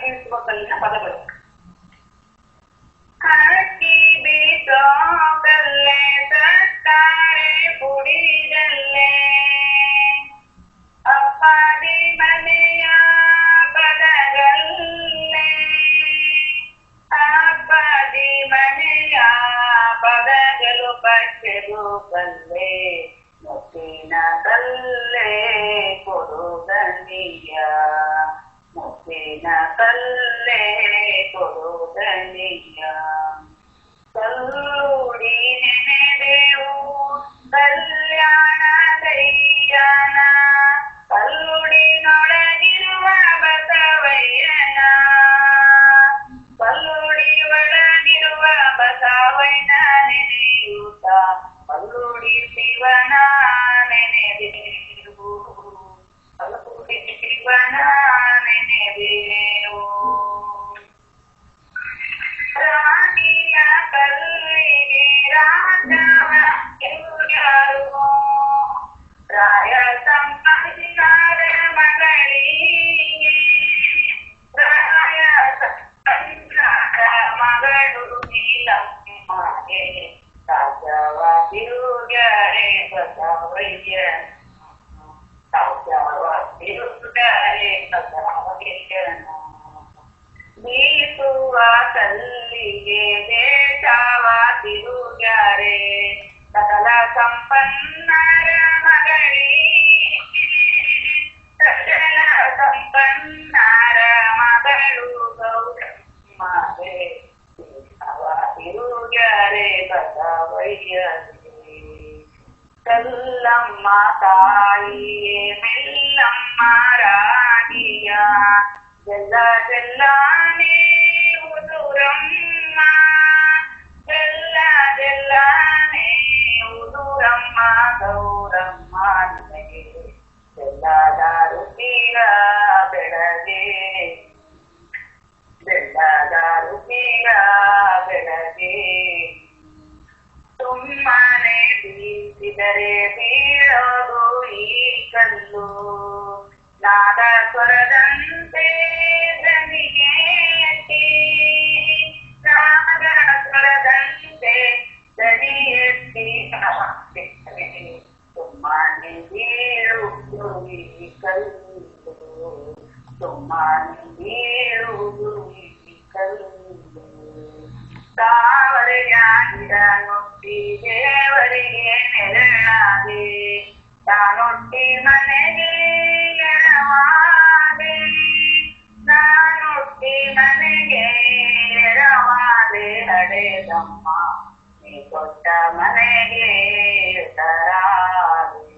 ತಿಳಿಸುವ ಕಲ್ಲಿನ ಪದಗಳು. ಹಕ್ಕಿ ಬೀಸೋ ಕಲ್ಲೆ ಸತ್ತಾರೆ ಪುಡಿದಲ್ಲೇ, ಅಪ್ಪಾದಿ ಮನೆಯ ಪದಗಲ್ಲೇ, ಅಪ್ಪಾದಿ ಮನೆಯ ಪದಗಳು ಪಚ್ಚೆದು ಕಲ್ಲೇ, ಮುತ್ತಿನ ಕಲ್ಲೇ ಕೊಡುಗನಿಯ, ಮುತ್ತಿನ ಕಲ್ಲೇ ಕೊಡುಗನಿಯ. ಕಲ್ಲೂಡಿ ನೆನೆದೆವು ಕಲ್ಯಾಣ ದಯ್ಯನ, ಕಲ್ಲುಡಿನೊಳಗಿರುವ ಬಸವಯ್ಯನ, ಕಲ್ಲುಡಿ ಒಳಗಿರುವ ಬಸವಯ್ಯನ ನೆನೆಯೂತ, ಕಲ್ಲುಡಿ ಶಿವನ ನೆನೆದೆವು, ಕಲ್ಲುಡಿ ಶಿವನ ನೆನೆದೆವು. ರಾಣಿಯ ಕಲ್ಲಿಗೆ ರಾಜವ ಯಾರು, ರಾಯ ಸಂಪನ್ನರ ಮಗಳಿಗೆ, ರಾಯ ಸಂಪನ್ನರ ಮಗಳು ನೀಲಮ್ಮಗೆ, ರಾಜವ ತಿರುಗರೆ ಬಸವಯ್ಯ, ರಾಜವ ತಿರುಗರೆ ಬಸವಯ್ಯನ. ಬೀಸುವ ಕಲ್ಲಿಗೆ ದೇಶವ ತಿರುಗರೆ ಸಕಲ ಸಂಪನ್ನರ ಮಗಳಿಗೆ, ಸಕಲ ಸಂಪನ್ನರ ಮಗಳು ಗೌರಮ್ಮಗೆ, ದೇಶವ ತಿರುಗರೆ ಬಸವಯ್ಯನಿಗೆ. ಕಲ್ಲಮ್ಮ ತಾಯಿಯೇ ಮೆಲ್ಲಮ್ಮ ರಾಣಿಯ, ಜಲ್ಲ ಜಲ್ಲಾನೇ ಉದುರಮ್ಮ, ಜಲ್ಲ ಜಲ್ಲಾನೇ ಉದುರಮ್ಮ ಗೌರಮ್ಮ ನಿನಗೆ, ಜಲ್ಲದಾರು ತೀರ ಬೆಳಗ್ಗೆ, ಜಲ್ಲದಾರು ತೀರ ಬೆಳಗ್ಗೆ. ಸುಮ್ಮನೆ ಬೀಸಿದರೆ ಬೀಳೋದು ಈ ಕಲ್ಲು, ನಾದ ಸ್ವರದಂತೆ ದನಿಗೆ ಎತ್ತಿ, ನಾದ ಸ್ವರದಂತೆ ದನಿ ಎತ್ತಿ, ಸುಮ್ಮನೆ ಬೀಳುವುದು ಈ ಕಲ್ಲು, ಸುಮ್ಮನೆ ಬೀಳುವುದು ಈ ಕಲ್ಲು. ತಾವರೆಯ ಗಿಡ ನುಟ್ಟಿ ದೇವರಿಗೆ ನೆರಳಾದೆ, ತಾನೊಟ್ಟಿ ಮನೆಗೆ ಎರವಾದೆ, ನಾನೊಟ್ಟಿ ಮನೆಗೆ ಎರವಾದೆ, ನಡೆದಮ್ಮ ನೀ ಕೊಟ್ಟ ಮನೆಗೆ ತರಾದೆ.